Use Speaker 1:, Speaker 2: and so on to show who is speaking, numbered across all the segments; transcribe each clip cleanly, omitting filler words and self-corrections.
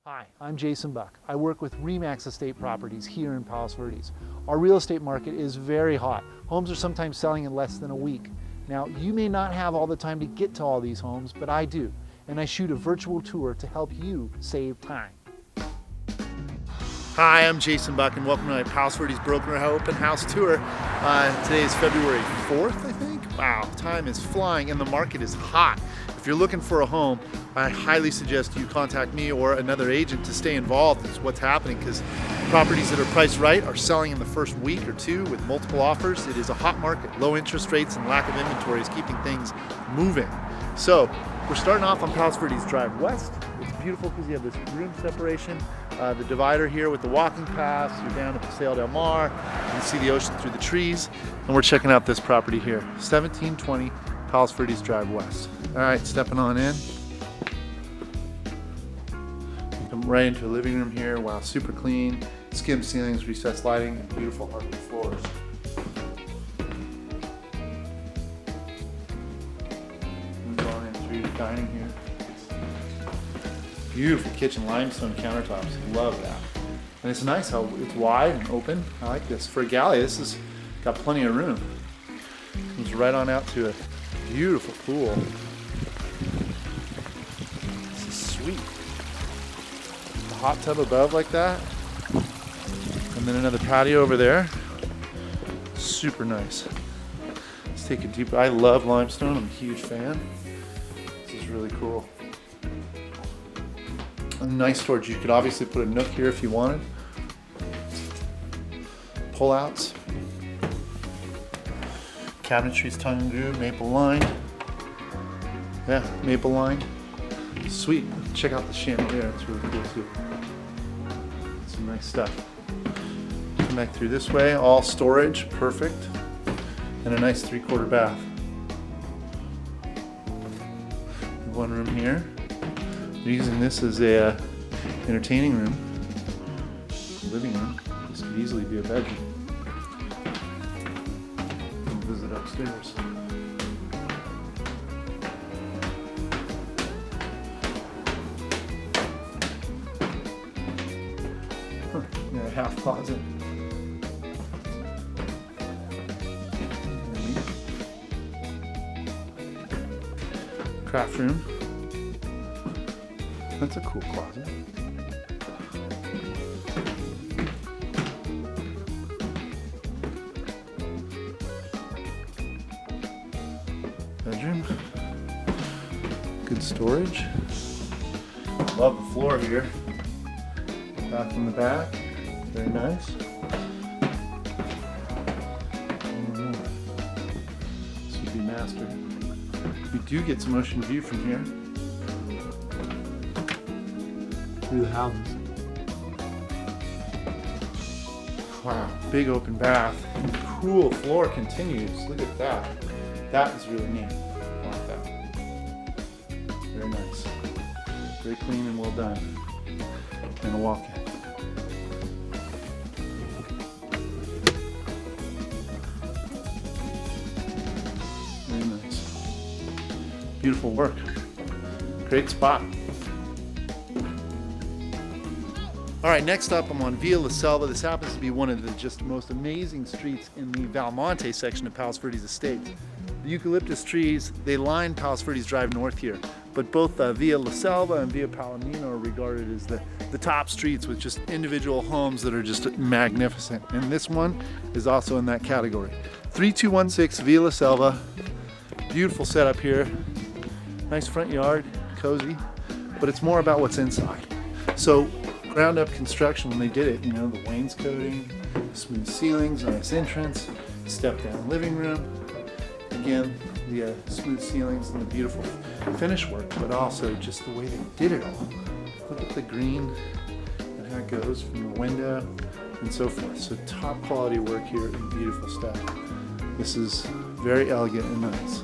Speaker 1: Hi, I'm Jason Buck. I work with RE/MAX Estate Properties here in Palos Verdes. Our real estate market is very hot. Homes are sometimes selling in less than a week. Now, you may not have all the time to get to all these homes, but I do. And I shoot a virtual tour to help you save time. Hi, I'm Jason Buck and welcome to my Palos Verdes Broker Open House Tour. Today is February 4th, I think. Wow, time is flying and the market is hot. If you're looking for a home, I highly suggest you contact me or another agent to stay involved in what's happening, because properties that are priced right are selling in the first week or two with multiple offers. It is a hot market. Low interest rates and lack of inventory is keeping things moving. So we're starting off on Palos Verdes Drive West. It's beautiful because you have this room separation, the divider here with the walking paths. You're down at Paseo del Mar. You can see the ocean through the trees. And we're checking out this property here, 1720 Palos Verdes Drive West. All right, stepping on in. Come right into a living room here. Wow, super clean. Skim ceilings, recessed lighting, and beautiful hardwood floors. Move on in through the dining here. Beautiful kitchen, limestone countertops. Love that. And it's nice how it's wide and open. I like this. For a galley, this has got plenty of room. Comes right on out to a beautiful pool. This is sweet. A hot tub above like that. And then another patio over there. Super nice. Let's take a deep, I love limestone. I'm a huge fan. This is really cool. A nice storage. You could obviously put a nook here if you wanted. Pull outs. Cabinetry's tongue and groove, maple lined. Yeah, maple lined. Sweet. Check out the chandelier. It's really cool too. Some nice stuff. Come back through this way. All storage. Perfect. And a nice 3/4 bath. One room here. We're using this as a entertaining room. Living room. This could easily be a bedroom. Visit upstairs. Got a half closet. Craft room. That's a cool closet. Bedroom. Good storage. Love the floor here. Bath in the back. Very nice. This would be master. You do get some ocean view from here. Through the houses. Wow, big open bath. Cool floor continues. Look at that. That is really neat. I like that. Very nice. Very clean and well done. And a walk-in. Very nice. Beautiful work. Great spot. All right, next up I'm on Via La Selva. This happens to be one of the just most amazing streets in the Valmonte section of Palos Verdes Estates. The eucalyptus trees, they line Palos Verdes Drive north here, but both Via La Selva and Via Palomino are regarded as the top streets with just individual homes that are just magnificent. And this one is also in that category. 3216 Via La Selva. Beautiful setup here. Nice front yard, cozy, but it's more about what's inside. So ground up construction when they did it, you know, the wainscoting, smooth ceilings, nice entrance, step down living room. Again, the smooth ceilings and the beautiful finish work, but also just the way they did it all. Look at the green and how it goes from the window and so forth. So top quality work here and beautiful stuff. This is very elegant and nice.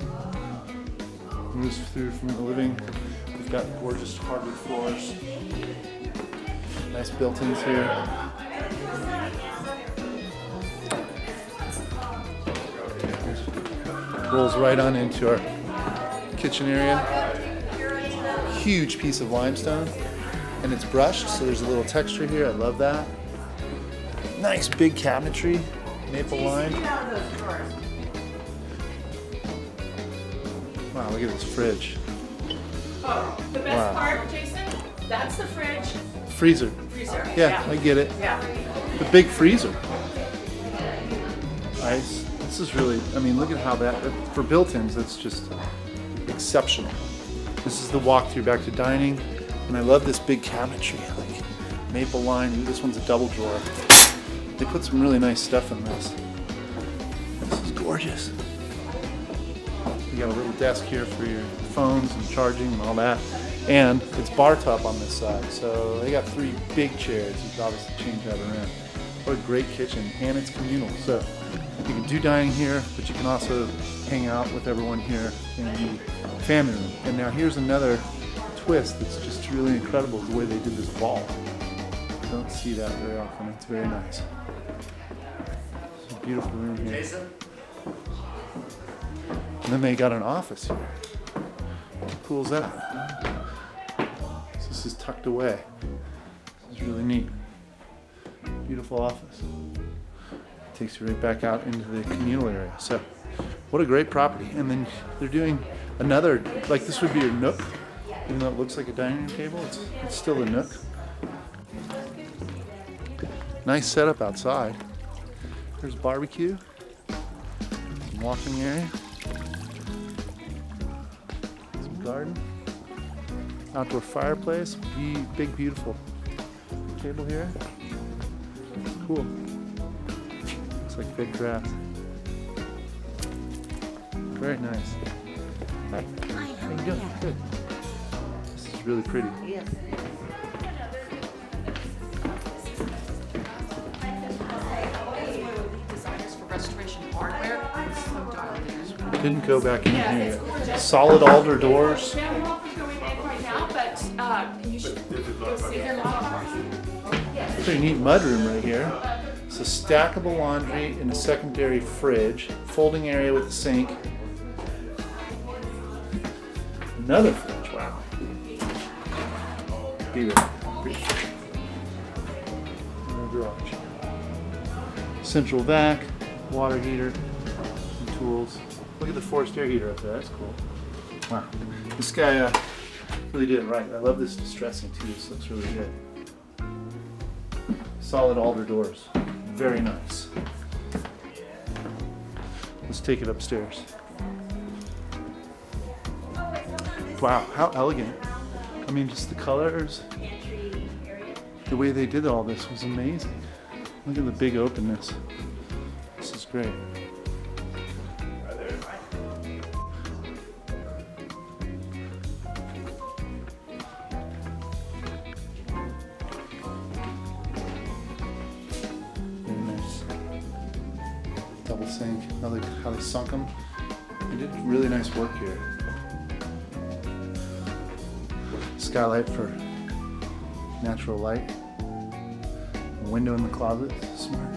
Speaker 1: Moves through from the living. We've got gorgeous hardwood floors. Nice built-ins here. Rolls right on into our kitchen area. Huge piece of limestone. and it's brushed, so there's a little texture here. I love that. Nice big cabinetry, maple lined. Wow, look at this fridge.
Speaker 2: Oh, the best part, Jason, that's the fridge.
Speaker 1: Freezer. Yeah, I get it.
Speaker 2: Yeah.
Speaker 1: The big freezer. Nice. This is really, I mean, look at how that, for built-ins, that's just exceptional. This is the walkthrough back to dining, and I love this big cabinetry, like maple line. Ooh, this one's a double drawer. They put some really nice stuff in this. This is gorgeous. You got a little desk here for your phones and charging and all that. And it's bar top on this side, so they got 3 big chairs. You can obviously change that around. What a great kitchen, and it's communal. So you can do dining here, but you can also hang out with everyone here in the family room. And now here's another twist that's just really incredible, the way they did this wall. You don't see that very often. It's very nice. It's a beautiful room here.
Speaker 3: Jason?
Speaker 1: And then they got an office here. How cool is that? So this is tucked away. This is really neat. Beautiful office. Takes you right back out into the communal area. So, what a great property. And then they're doing another, like this would be your nook. Even though it looks like a dining room table, it's still a nook. Nice setup outside. There's barbecue. Some walking area. Some garden. Outdoor fireplace. Big, beautiful table here. Cool. Looks like big grass. Very nice. Hi. How you doing? Good. This is really pretty.
Speaker 4: Yes.
Speaker 2: Designers for restoration hardware. It's so dialed in.
Speaker 1: Didn't go back in here yet. Solid alder doors.
Speaker 2: Yeah, we're off going in right now, but you should go see their
Speaker 1: Pretty neat mudroom right here. It's a stackable laundry and a secondary fridge. Folding area with a sink. Another fridge, wow. Beautiful. Another garage. Central vac, water heater, some tools. Look at the forced air heater up there, that's cool. Wow. This guy really did it right. I love this distressing too, this looks really good. Solid alder doors, very nice. Let's take it upstairs. Wow, how elegant. I mean, just the colors, the way they did all this was amazing. Look at the big openness. This is great. Very nice. Double sink. I like how they sunk them. They did really nice work here. Skylight for natural light. A window in the closet. Smart.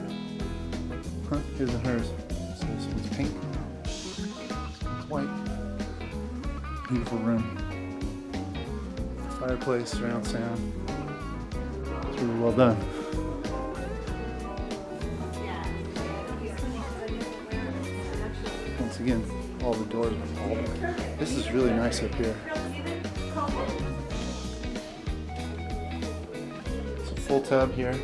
Speaker 1: Huh? His and hers. So this one's pink. This one's white. Beautiful room. Fireplace, surround sound. It's really well done. Once again, all the doors are all. This is really nice up here. Full tub here.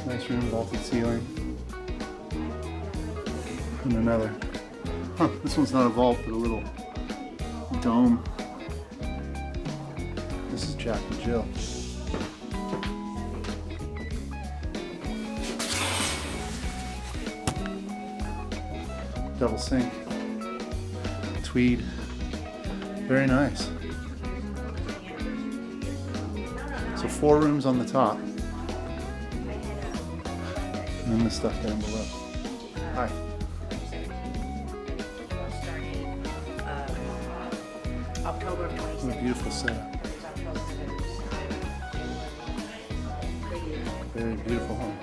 Speaker 1: Nice room, vaulted ceiling. And another. Huh, this one's not a vault, but a little dome. This is Jack and Jill. Double sink. Tweed. Very nice. So 4 rooms on the top. And then the stuff down below. Hi.
Speaker 4: October of
Speaker 1: What a
Speaker 4: 27.
Speaker 1: beautiful setup. Very beautiful home.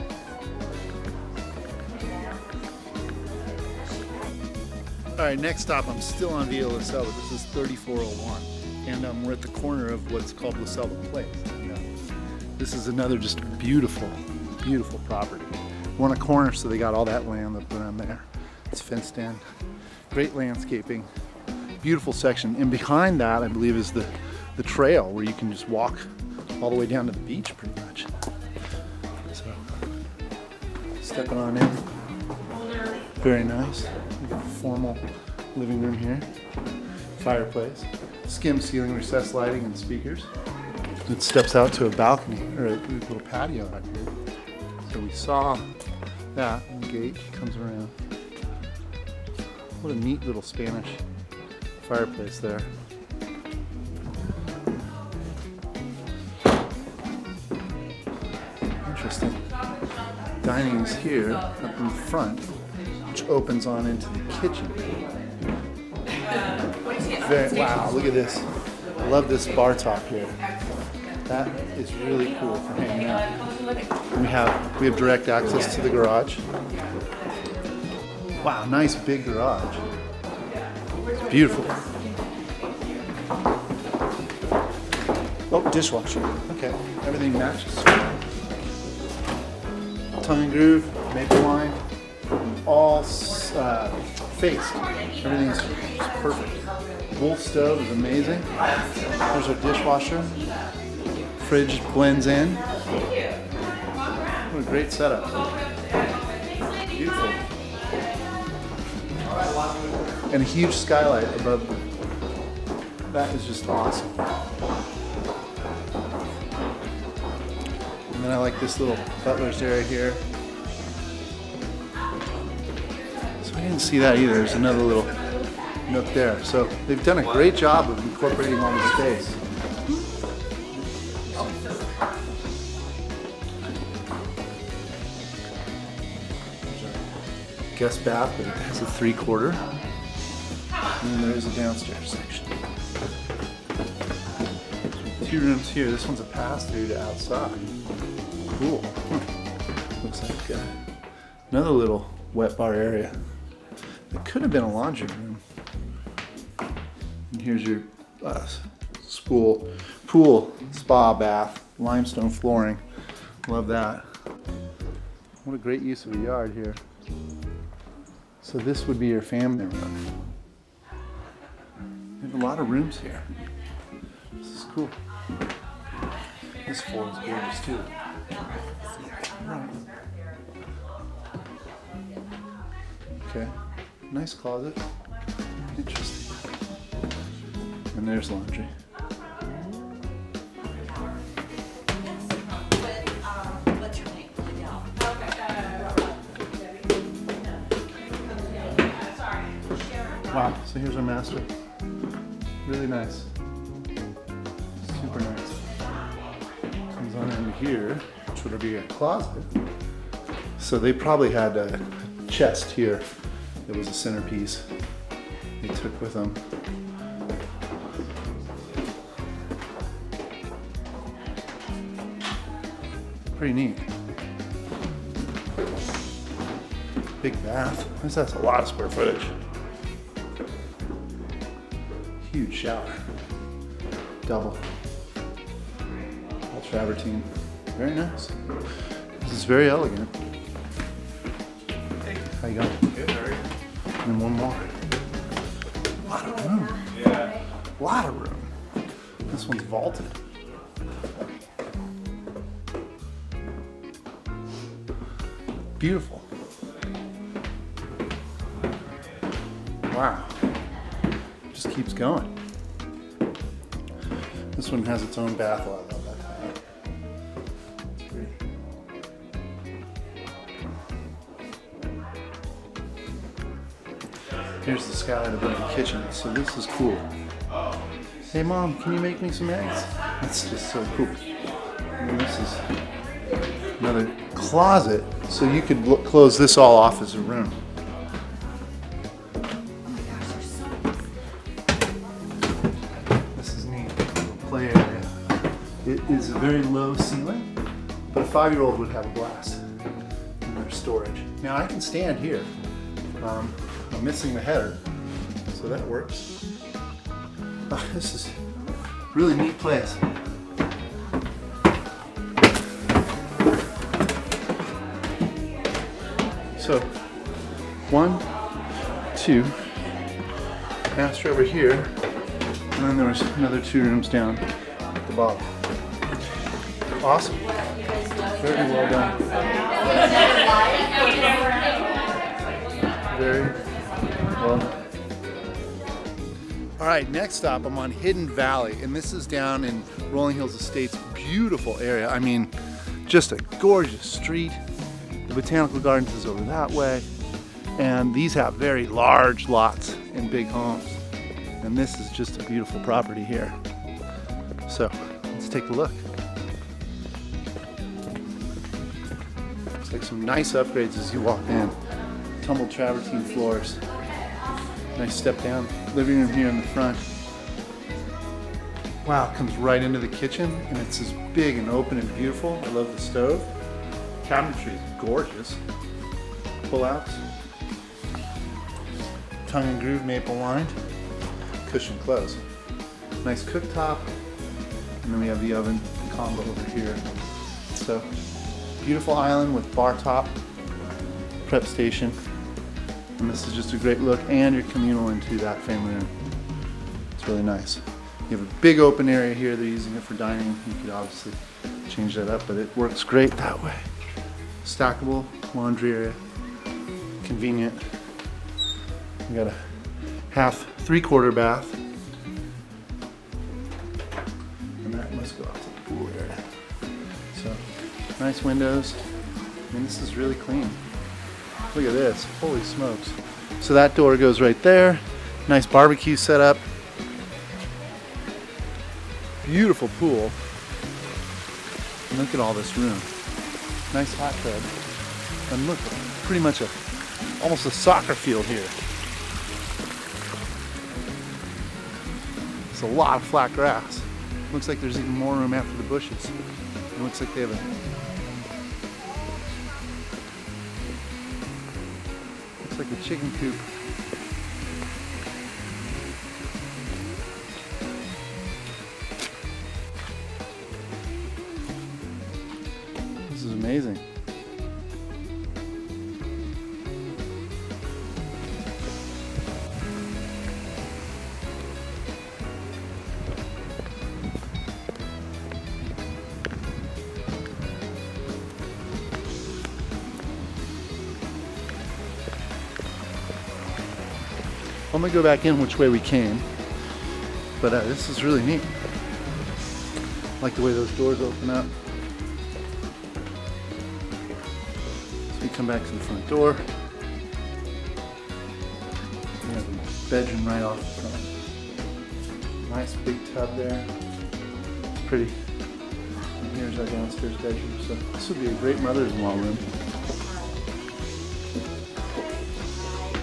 Speaker 1: All right, next stop, I'm still on Via La Selva. This is 3401, and we're at the corner of what's called La Selva Place. This is another just beautiful, beautiful property. We're on a corner, so they got all that land up around there. It's fenced in. Great landscaping, beautiful section. And behind that, I believe, is the trail where you can just walk all the way down to the beach, pretty much. So, stepping on in. Very nice. We got a formal living room here. Fireplace. Skim ceiling, recessed lighting, and speakers. It steps out to a balcony, or a little patio out here. So we saw that, and the gate comes around. What a neat little Spanish fireplace there. Interesting. Dining is here, up in front, which opens on into the kitchen. Wow, look at this. I love this bar top here. That is really cool for hanging out. And we have direct access to the garage. Wow, nice big garage. It's beautiful. Oh, dishwasher. Okay, everything matches. Tongue and groove, maple wine, all faced. Everything's perfect. Wolf stove is amazing. There's our dishwasher. Fridge blends in. What a great setup. Beautiful. And a huge skylight above them. That is just awesome. And then I like this little butler's area here. So I didn't see that either. There's another little nook there. So they've done a great job of incorporating all the space. Guest bath, but it has a 3/4. And then there's a downstairs section. 2 rooms here. This one's a pass-through to outside. Cool. Looks like another little wet bar area. It could have been a laundry room. And here's your pool, spa, bath, limestone flooring. Love that. What a great use of a yard here. So this would be your family room. We have a lot of rooms here. This is cool. This floor is gorgeous too. Right. Okay, nice closet. Interesting. And there's laundry.
Speaker 2: What's your name?
Speaker 1: Wow, so here's our master. Really nice. Super nice. Comes on into here, which would be a closet. So they probably had a chest here that was a centerpiece they took with them. Pretty neat. Big bath. This has a lot of square footage. Huge shower. Double. All travertine. Very nice. This is very elegant. How you going?
Speaker 3: Good, how are you?
Speaker 1: And then one more. A lot of room.
Speaker 3: Yeah.
Speaker 1: A lot of room. This one's vaulted. Beautiful. Wow. Just keeps going. This one has its own bath. Oh, I love that tile. It's pretty. Here's the skylight above the kitchen. So this is cool. Hey mom, can you make me some eggs? That's just so cool. And this is another closet. So you could close this all off as a room. This is neat. Play area. It is a very low ceiling, but a 5-year-old would have a blast in their storage. Now I can stand here. I'm missing the header, so that works. Oh, this is a really neat place. So, 1, 2, master over here, and then there was another 2 rooms down at the bottom. Awesome. Very well done. Very well done. All right, next stop, I'm on Hidden Valley, and this is down in Rolling Hills Estates. Beautiful area. I mean, just a gorgeous street. The Botanical Gardens is over that way, and these have very large lots and big homes. And this is just a beautiful property here. So let's take a look. Looks like some nice upgrades as you walk in. Tumbled travertine floors. Nice step down. Living room here in the front. Wow, it comes right into the kitchen, and it's as big and open and beautiful. I love the stove. Cabinetry is gorgeous. Pull-outs. Tongue and groove maple lined. Cushion close. Nice cooktop. And then we have the oven combo over here. So, beautiful island with bar top, prep station. And this is just a great look, and you're communal into that family room. It's really nice. You have a big open area here. They're using it for dining. You could obviously change that up, but it works great that way. Stackable laundry area, convenient. We got a half, 3/4 bath, and that must go out to the pool area. So nice windows. I mean, this is really clean. Look at this, holy smokes. So that door goes right there. Nice barbecue setup. Beautiful pool. And look at all this room. Nice hot tub. And look, pretty much almost a soccer field here. It's a lot of flat grass. Looks like there's even more room after the bushes. It looks like they have looks like a chicken coop. This is amazing. I'm gonna go back in which way we came, but this is really neat. I like the way those doors open up. So we come back to the front door. We have a bedroom right off the front. Nice big tub there. It's pretty. And here's our downstairs bedroom. So this would be a great mother-in-law room.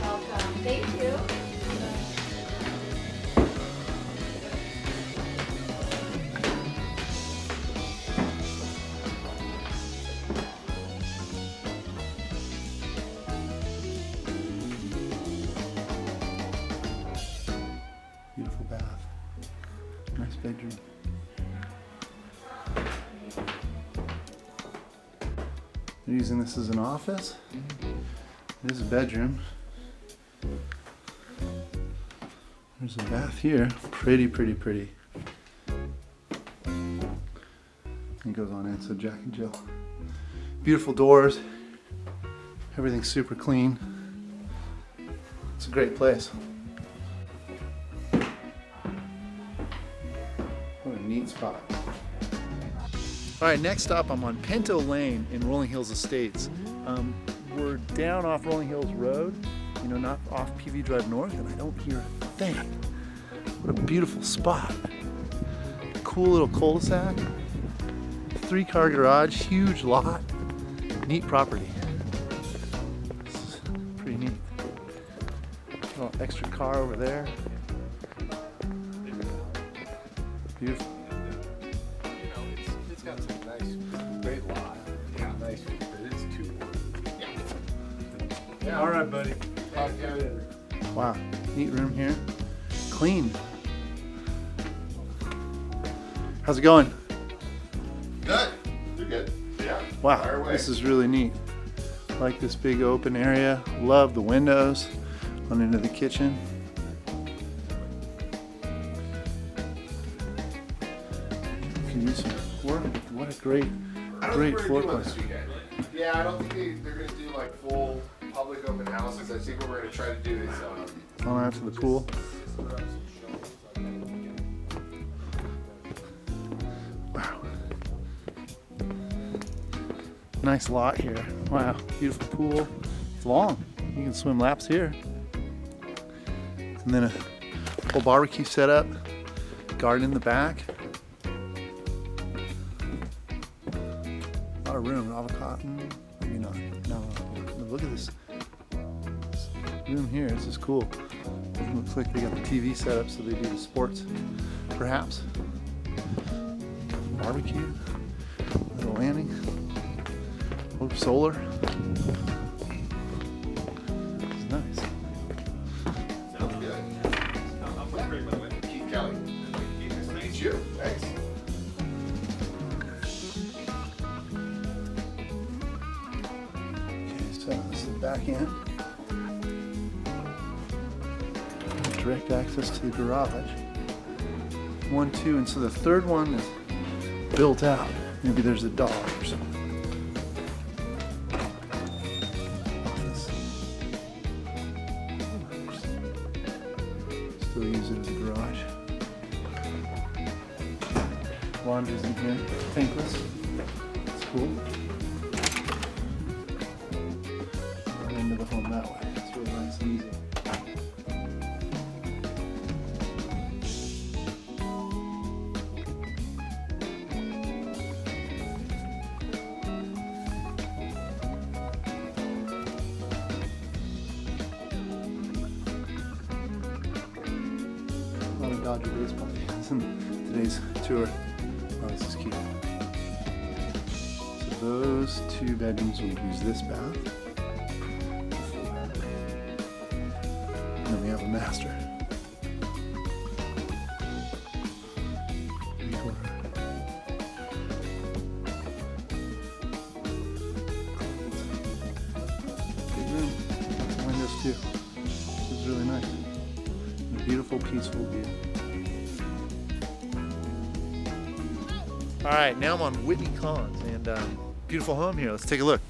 Speaker 2: Welcome. Thank you.
Speaker 1: Beautiful bath. Nice bedroom. They're using this as an office. It is a bedroom. There's a bath here. Pretty, pretty, pretty. It goes on in, so Jack and Jill. Beautiful doors. Everything's super clean. It's a great place. What a neat spot. All right, next up, I'm on Pinto Lane in Rolling Hills Estates. We're down off Rolling Hills Road, you know, not off PV Drive North, and I don't hear a thing. What a beautiful spot. Cool little cul-de-sac. 3-car garage, huge lot, neat property. This is pretty neat. Little extra car over there. Beautiful.
Speaker 3: It's got some nice, great lot. Yeah, nice. But it's too. Yeah.
Speaker 1: All right, buddy.
Speaker 3: Talk to you later.
Speaker 1: Wow, neat room here. Clean. How's it going?
Speaker 3: Good. You're good. Yeah.
Speaker 1: Wow,
Speaker 3: Fire away.
Speaker 1: this is really neat. Like this big open area. Love the windows on into the kitchen. Can use some work. What a great floor plan.
Speaker 3: Yeah, I don't think they're going to do like full public open houses. I think what we're going to try to do is
Speaker 1: On out to the pool. Wow. Nice lot here. Wow, beautiful pool. It's long. You can swim laps here. And then a whole barbecue setup. Garden in the back. A lot of room. Avocado. Maybe not. No. Look at this room here. This is cool. It looks like they got the TV set up so they do the sports, perhaps. Barbecue. Little landing. Oh, solar. It's nice.
Speaker 3: sounds good. Keith Kelly. Nice to meet you. Thanks.
Speaker 1: Okay, so this is the back end. Direct access to the garage. 1, 2, and so the third one is built out. Maybe there's a dog or something. Office. Still use it as a garage. Laundry's in here, tankless. It's cool. Right into the home that way. It's really nice and easy. A lot of Dodger baseball fans in today's tour. Oh, this is cute. So those 2 bedrooms will use this bath. And then we have a master. Big room. Windows too. This is really nice. A beautiful, peaceful view. All right, now I'm on Whitney Collins and beautiful home here. Let's take a look.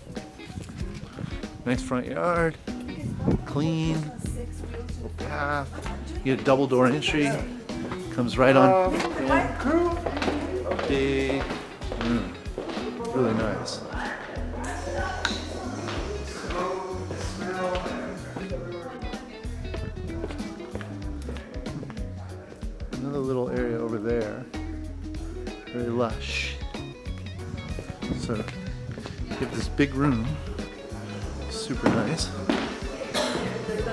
Speaker 1: Nice front yard, clean, little path. You get a double door entry. Comes right on. Big room. Really nice. Another little area over there. Very lush. So you have this big room, super nice.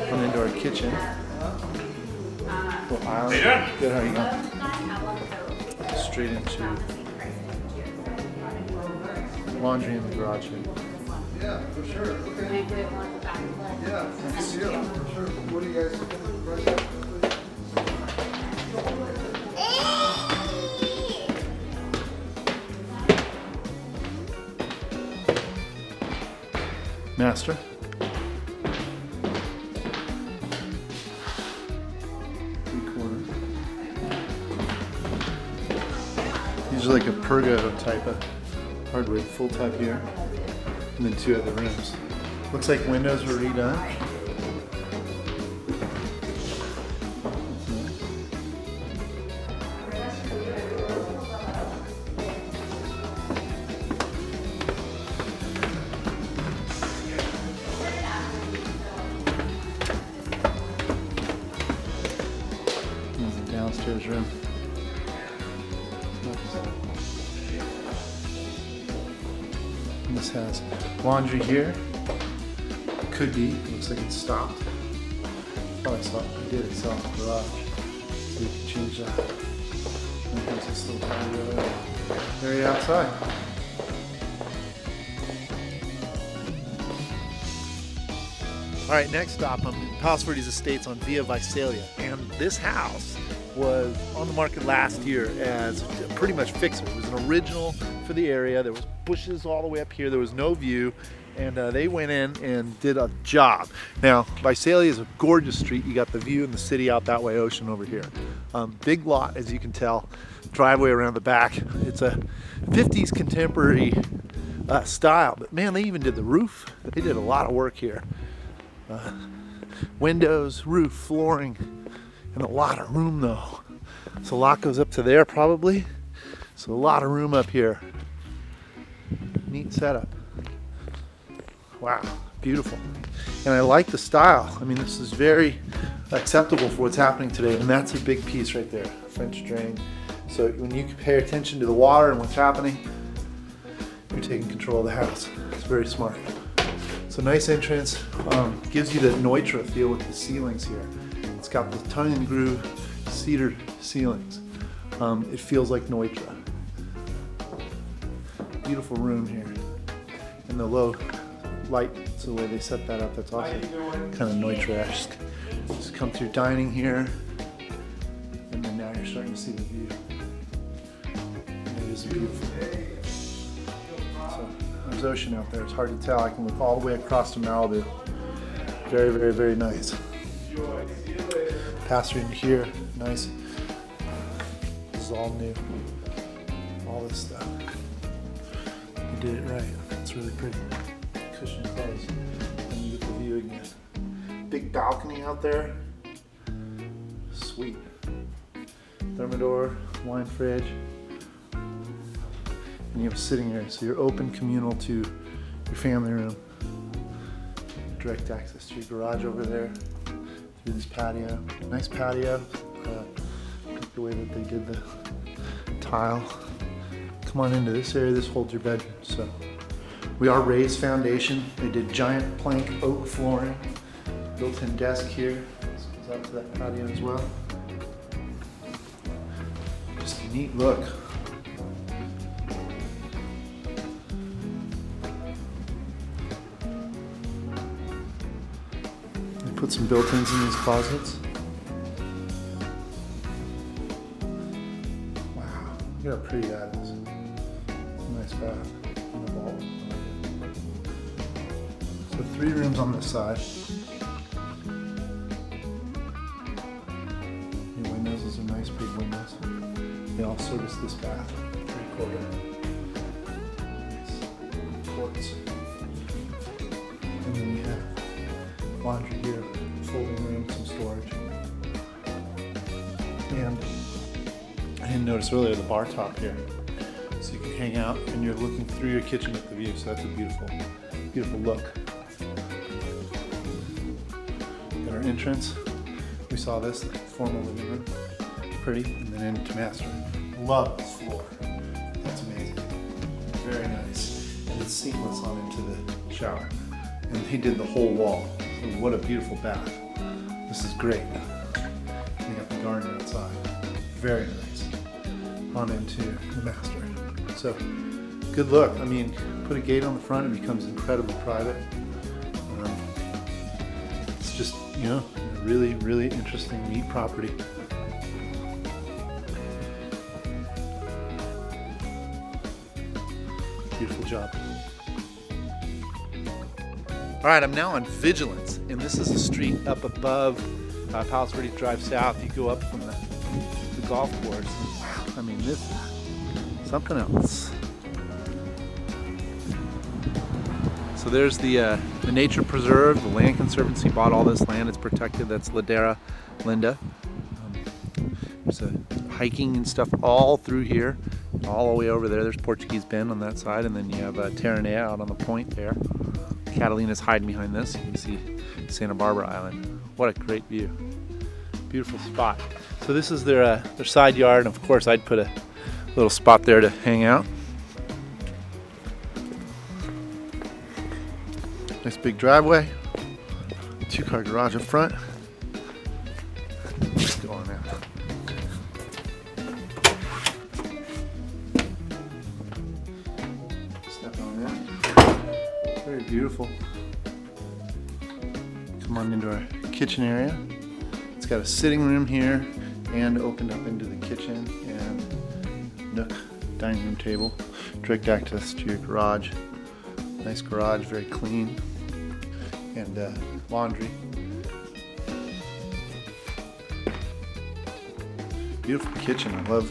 Speaker 1: Come into our kitchen. Little island. Good, how are you going? Straight into laundry in the garage here.
Speaker 3: Yeah, for sure. Okay. Yeah, thanks. Yeah, for sure. What do you guys think of the price?
Speaker 1: Master. Three-quarter. These are like a pergo type of hardwood, full type here, and then 2 other rooms. Looks like windows were redone. There's the downstairs room. And this has laundry here. Could be. Looks like it's stopped. Oh, I saw it. I did. It's off the garage. So you can change that. And there's this little patio area outside. All right, next stop, I'm in Palos Verdes Estates on Via La Selva, and this house was on the market last year as pretty much fixer. It was an original for the area. There was bushes all the way up here. There was no view, and they went in and did a job. Now, Visalia is a gorgeous street. You got the view in the city out that way, ocean over here. Big lot, as you can tell. Driveway around the back. It's a 50s contemporary style, but man, they even did the roof. They did a lot of work here. Windows, roof, flooring, and a lot of room though. So a lot goes up to there probably. So a lot of room up here. Neat setup. Wow, beautiful. And I like the style. I mean, this is very acceptable for what's happening today, and that's a big piece right there, French drain. So when you pay attention to the water and what's happening, you're taking control of the house. It's very smart. So nice entrance, gives you the Neutra feel with the ceilings here. It's got the tongue and groove cedar ceilings. It feels like Neutra. Beautiful room here. And the low light, so the way they set that up, that's also kind of Neutra-esque. Just come through dining here, and then now you're starting to see the view. And it is beautiful. So there's ocean out there. It's hard to tell. I can look all the way across to Malibu. Very, very, very nice. Pass through in here. Nice. This is all new. All this stuff. You did it right. It's really pretty. Cushion clothes. And you get the view again. Big balcony out there. Sweet. Thermidor, wine fridge. And you have a sitting area, so you're open communal to your family room. Direct access to your garage over there, through this patio. Nice patio. Like the way that they did the tile. Come on into this area, this holds your bedroom. So we are raised foundation. They did giant plank oak flooring. Built-in desk here. This goes out to that patio as well. Just a neat look. Put some built-ins in these closets. Wow, look how pretty that is. Nice bath and a vault. So 3 rooms on this side. The windows, those are nice big windows. They all service this bath. 3-quarter. Nice quartz. And then you have laundry here, folding room, some storage. And I didn't notice earlier the bar top here. So you can hang out and you're looking through your kitchen at the view. So that's a beautiful, beautiful look. Got our entrance. We saw this, the formal living room. Pretty. And then into master room. Love this floor. That's amazing. Very nice. And it's seamless on into the shower. And he did the whole wall. What a beautiful bath. This is great. You got the garden outside. Very nice. On into the master. So, good look. I mean, put a gate on the front, it becomes incredibly private. It's just, you know, a really, really interesting, neat property. Beautiful job. All right, I'm now on Vigilance, and this is a street up above Palos Verdes Drive South. You go up from the golf course. And, wow, I mean, this is something else. So there's the nature preserve. The Land Conservancy bought all this land. It's protected. That's Ladera Linda. There's hiking and stuff all through here, all the way over there. There's Portuguese Bend on that side, and then you have Terranea out on the point there. Catalina's hiding behind this. You can see Santa Barbara Island. What a great view. Beautiful spot. So this is their side yard, and of course I'd put a little spot there to hang out. Nice big driveway. 2-car garage up front. Let's go on out. Step on that. Very beautiful. Come on into our kitchen area. It's got a sitting room here and opened up into the kitchen and nook dining room table. Direct access to your garage. Nice garage, very clean. And laundry. Beautiful kitchen. I love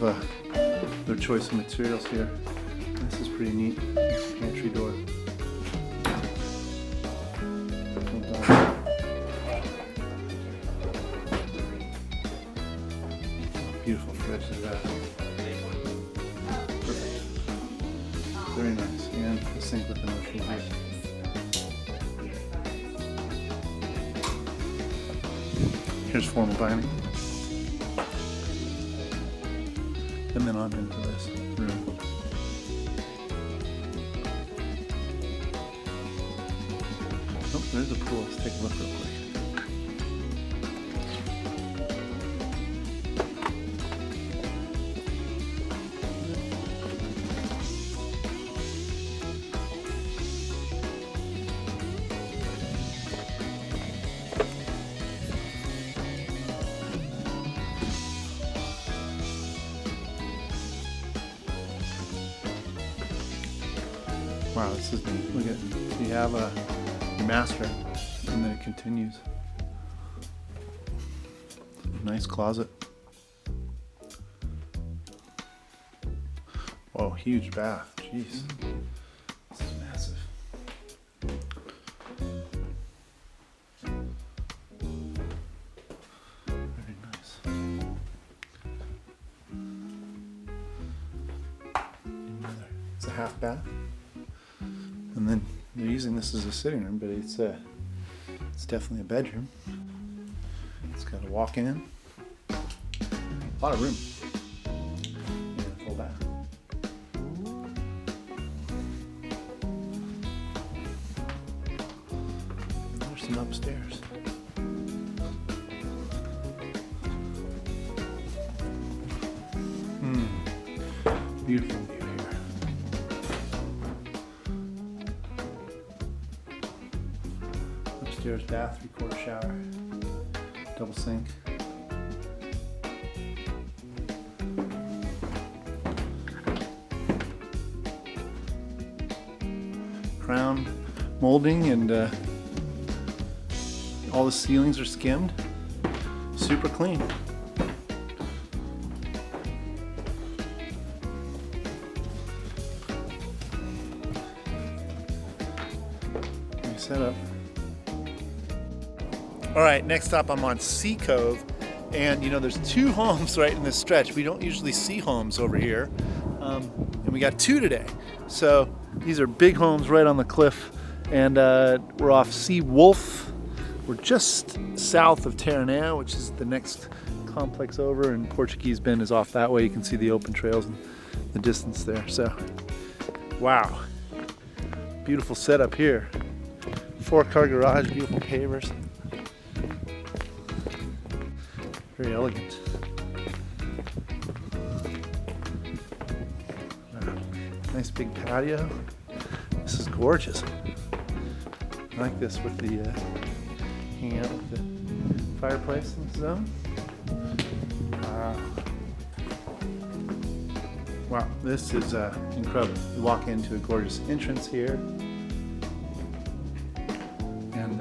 Speaker 1: their choice of materials here. This is pretty neat. Pantry door. Beautiful fridge is that. Perfect. Very nice. And the sink with the motion here. Here's formal dining. And then on into this room. Oh, there's a pool. Let's take a look real quick. Wow, this is neat. Look at it. So you have a master and then it continues. Nice closet. Oh, huge bath. Jeez. This is massive. Very nice. It's a half bath. And then they're using this as a sitting room, but it's definitely a bedroom. It's got a walk-in, a lot of room, and a full bath. There's some upstairs. Beautiful view here. Upstairs bath, 3/4 shower, double sink. Crown molding and all the ceilings are skimmed. Super clean. Nice setup. All right, next up I'm on Sea Cove, and you know there's 2 homes right in this stretch. We don't usually see homes over here, and we got 2 today. So these are big homes right on the cliff, and we're off Sea Wolf. We're just south of Terranea, which is the next complex over, and Portuguese Bend is off that way. You can see the open trails and the distance there. So, wow, beautiful setup here. 4-car garage, beautiful pavers. Very elegant. Wow. Nice big patio. This is gorgeous. I like this with the hanging out with the fireplace in the zone. Wow, this is incredible. You walk into a gorgeous entrance here, and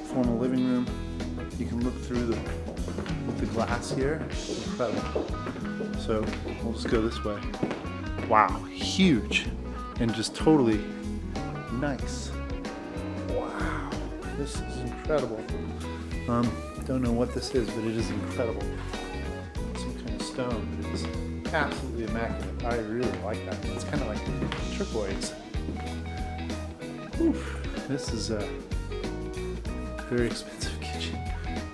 Speaker 1: formal living room. You can look through with the glass here. Incredible. So we'll just go this way. Wow, huge and just totally nice. Wow, this is incredible. Don't know what this is, but it is incredible. Some kind of stone, but it's absolutely immaculate. I really like that. It's kind of like turquoise. Oof. This is a very expensive kitchen.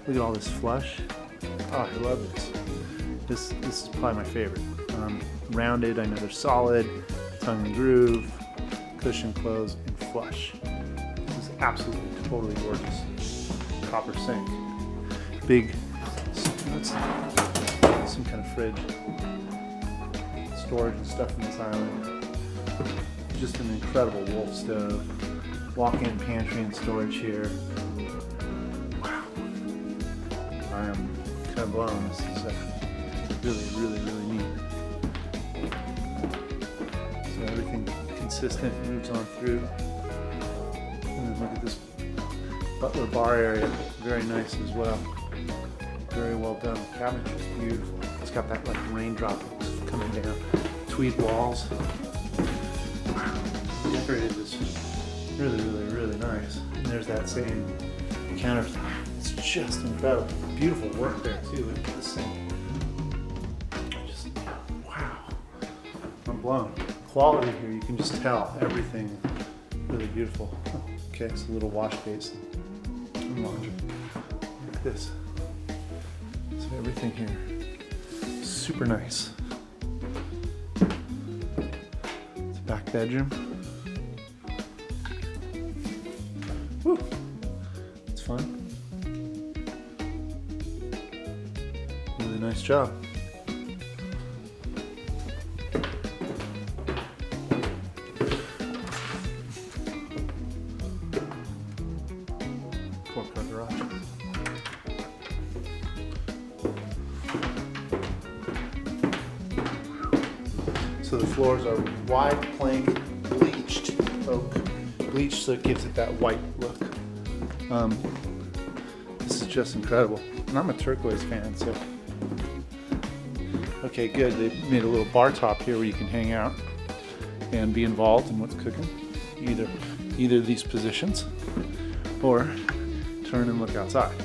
Speaker 1: Look at all this flush. Oh, I love this. This is probably my favorite. Rounded, I know they're solid, tongue and groove, cushion close, and flush. This is absolutely totally gorgeous. Copper sink. Big, what's that? Some kind of fridge. Storage and stuff in this island. Just an incredible Wolf stove. Walk-in pantry and storage here. blown. This is really, really, really neat. So everything consistent moves on through. And then look at this butler bar area, very nice as well. Very well done. The cabinet is beautiful. It's got that like raindrop coming down. Tweed walls. Decorated this really, really, really nice. And there's that same countertop. It's just incredible. Beautiful work there too. Look at this thing. Just wow. I'm blown. Quality here, you can just tell everything really beautiful. Okay, it's a little wash basin and laundry. Look at this. So everything here, super nice. It's a back bedroom. Woo, it's fun. Really nice job. Four-car garage. So the floors are wide plank bleached oak. Bleached so it gives it that white look. This is just incredible. And I'm a turquoise fan, so. Okay, good. They made a little bar top here where you can hang out and be involved in what's cooking. Either of these positions, or turn and look outside.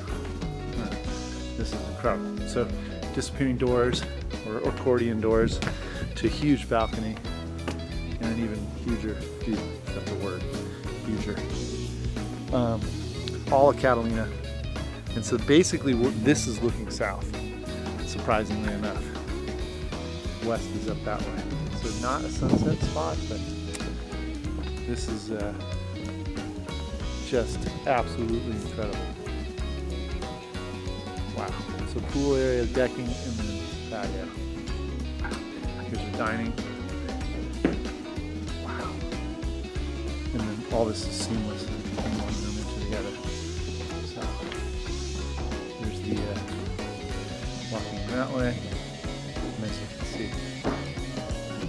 Speaker 1: This is incredible. So disappearing doors or accordion doors to a huge balcony and an even huger, that's a word, huger. All a Catalina. And so basically this is looking south, surprisingly enough. West is up that way. So not a sunset spot, but this is just absolutely incredible. Wow. So pool area, decking, and then patio. Here's your dining. Wow. And then all this is seamless from one room into the other. So there's the walking in that way. And as you can see,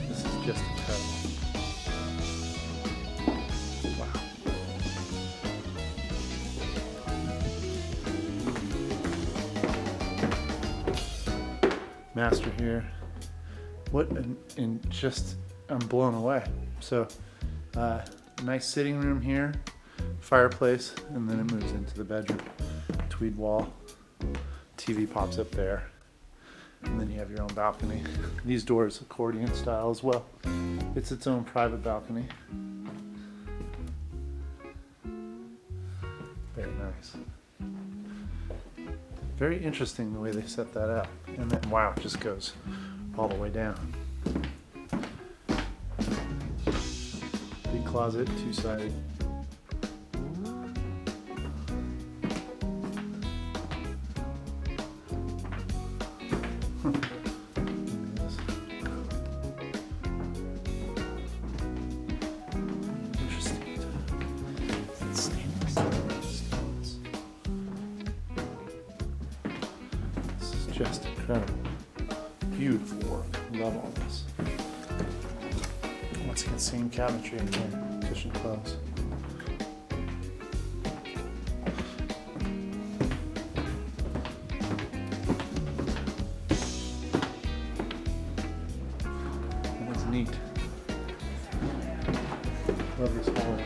Speaker 1: this is just incredible. Wow. Master here. What and just I'm blown away. So nice sitting room here, fireplace, and then it moves into the bedroom. Tweed wall, TV pops up there, and then you have your own balcony. These doors accordion style as well. It's its own private balcony. Very nice. Very interesting the way they set that up. And then wow, it just goes all the way down. Big closet, two-sided. Interesting. It's stainless. This is just incredible. Beautiful work. Love all this. Once again, same cabinetry in here. Kitchen clothes. That's neat. Love this hallway.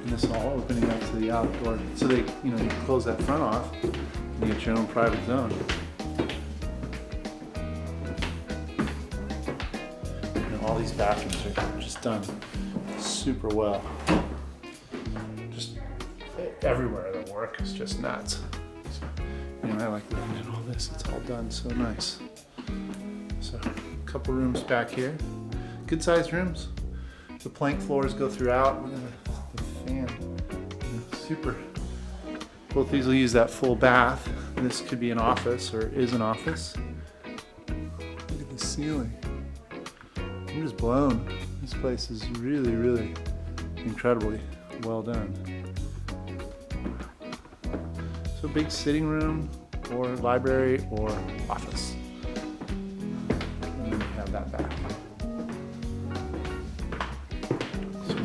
Speaker 1: And this all opening up to the outdoor. So they, you close that front off and you get your own private zone. All these bathrooms are just done super well. Just everywhere the work is just nuts. So, I like looking at all this. It's all done so nice. So a couple rooms back here. Good sized rooms. The plank floors go throughout. The fan. Super. Both these will use that full bath. This could be an office or is an office. Look at the ceiling. I'm just blown. This place is really, really incredibly well done. So big sitting room, or library or office. And then we have that back. So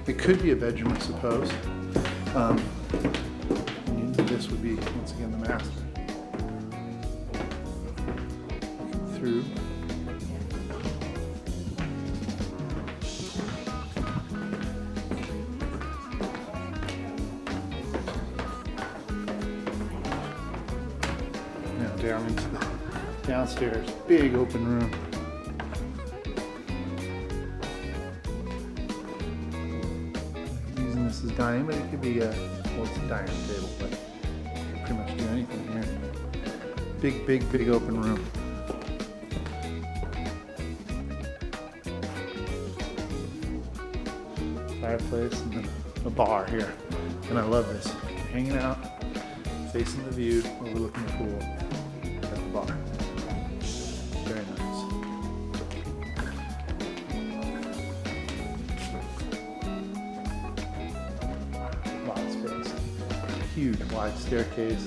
Speaker 1: it could be a bedroom, I suppose. And this would be, once again, the master. Looking through. Now down into the downstairs, big open room. Using this as dining, but it could be well, it's a dining table, but you can pretty much do anything here. Big open room. Fireplace and then a bar here. And I love this. You're hanging out, facing the view, overlooking the pool at the bar. Very nice. Lot of space. Huge wide staircase.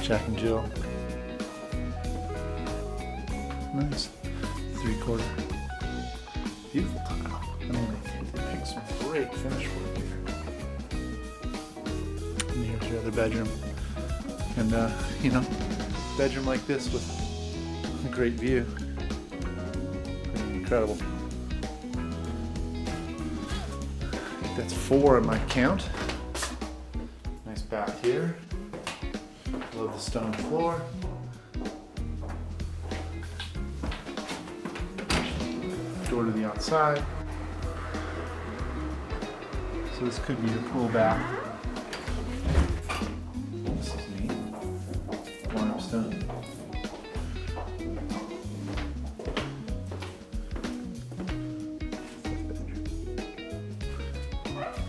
Speaker 1: Jack and Jill. Nice 3/4. Beautiful tile. I mean, they picked some great finish work here. And here's your other bedroom. And, you know, bedroom like this with a great view. Pretty incredible. I think that's 4 in my count. Nice bath here. Love the stone floor. Door to the outside. So this could be your pool bath. This is neat. Limestone.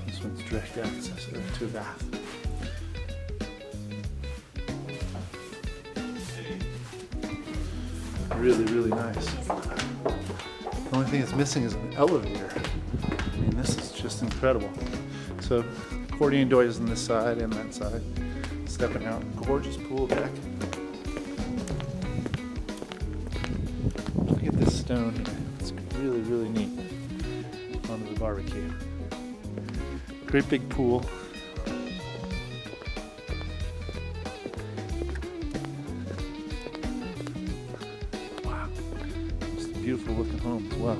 Speaker 1: This one's direct access to a bath. Really nice. The only thing that's missing is an elevator. I mean, this is just incredible. So, accordion doors on this side and that side. Stepping out, gorgeous pool deck. Look at this stone here. It's really neat. Onto the barbecue. Great big pool. Beautiful looking home as well.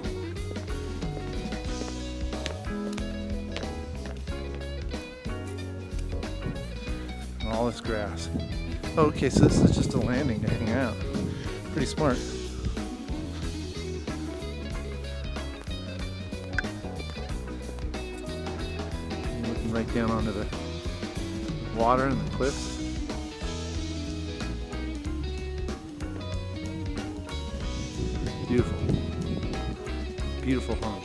Speaker 1: And all this grass. Oh, okay, so this is just a landing to hang out. Pretty smart. And looking right down onto the water and the cliffs. Beautiful. Beautiful home.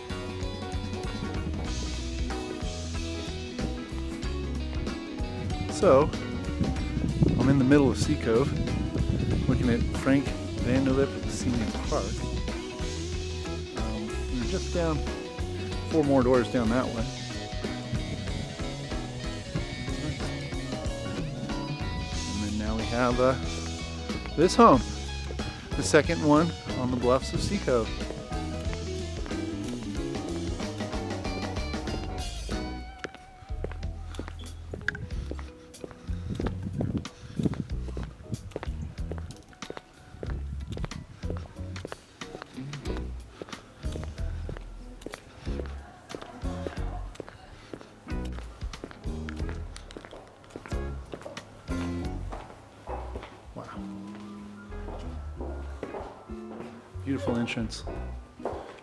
Speaker 1: So, I'm in the middle of Sea Cove, looking at Frank Vanderlip Senior Park. We're just down 4 more doors down that way. And then now we have this home, the second one on the bluffs of Sea Cove. Beautiful entrance.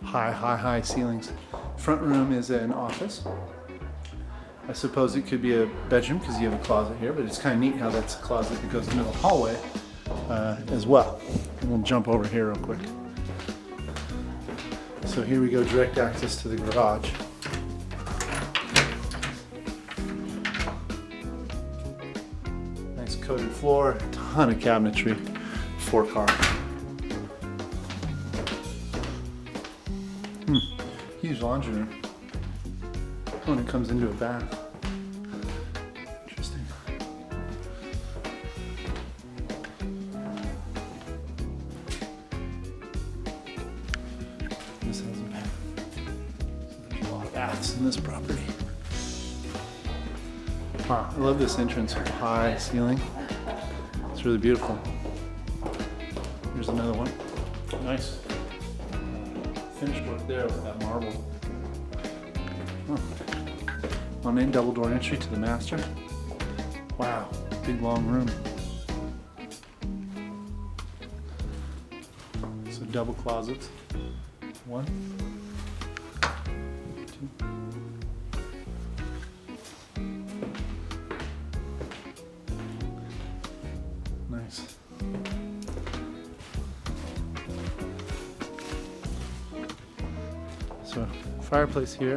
Speaker 1: High ceilings. Front room is an office. I suppose it could be a bedroom because you have a closet here, but it's kind of neat how that's a closet that goes into the hallway as well. And we'll jump over here real quick. So here we go, direct access to the garage. Nice coated floor, ton of cabinetry, 4-car. Huge laundry room. When it comes into a bath. Interesting. This has a bath. There's a lot of baths in this property. Wow, I love this entrance with the high ceiling. It's really beautiful. Here's another one. Nice. Finished work there with that marble. Oh. Unnamed double door entry to the master. Wow, big long room. So double closets. 1, 2. Nice. So fireplace here,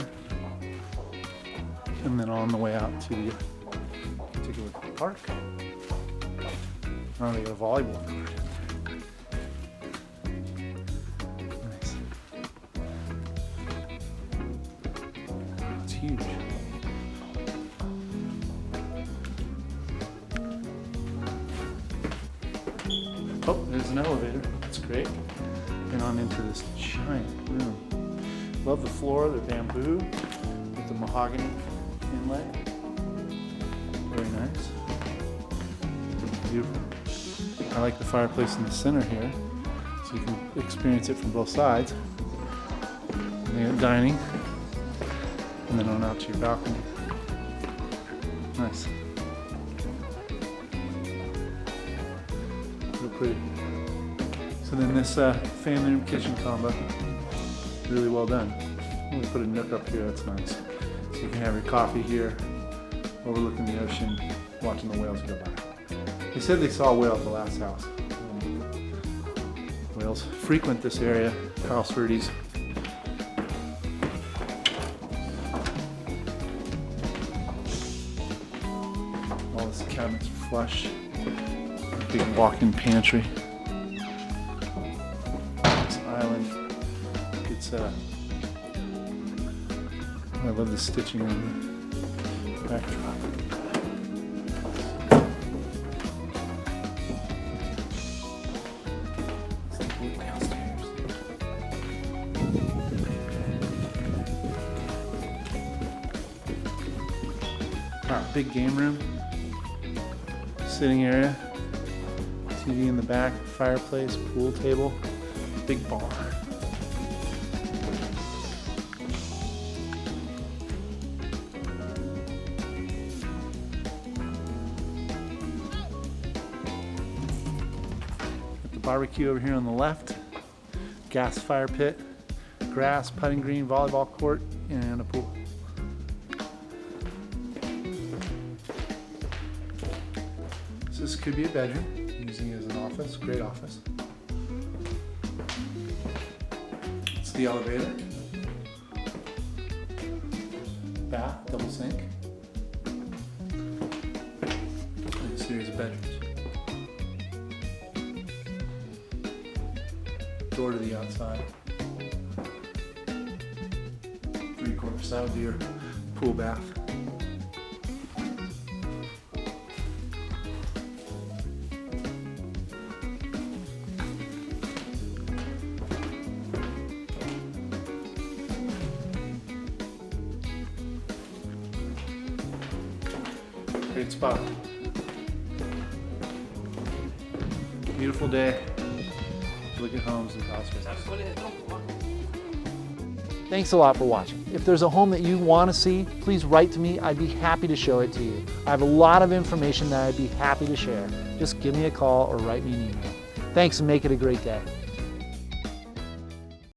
Speaker 1: and then on the way out to the take a look at the park. Oh, they got a volleyball court. Nice. It's huge. Oh, there's an elevator. That's great. And on into this giant room. Love the floor, the bamboo with the mahogany inlay. Very nice. Beautiful. I like the fireplace in the center here, so you can experience it from both sides. And then you got dining, and then on out to your balcony. Nice. Real pretty. So then this family room kitchen combo. Really well done. We put a nook up here, that's nice. So you can have your coffee here, overlooking the ocean, watching the whales go by. They said they saw a whale at the last house. Whales frequent this area, Palos Verdes. All this cabinets are flush. Big walk-in pantry. This island. It's I love the stitching on the backdrop. Let's take a look downstairs. Wow, big game room, sitting area, TV in the back, fireplace, pool table, big bar. Barbecue over here on the left, gas fire pit, grass, putting green, volleyball court, and a pool. So this could be a bedroom, using it as an office, great office. It's the elevator, bath, double sink, and a series of bedrooms. Door to the outside. 3/4 side of your pool bath. Great spot. Beautiful day. Look at homes in Palos Verdes. Thanks a lot for watching. If there's a home that you want to see, please write to me. I'd be happy to show it to you. I have a lot of information that I'd be happy to share. Just give me a call or write me an email. Thanks and make it a great day.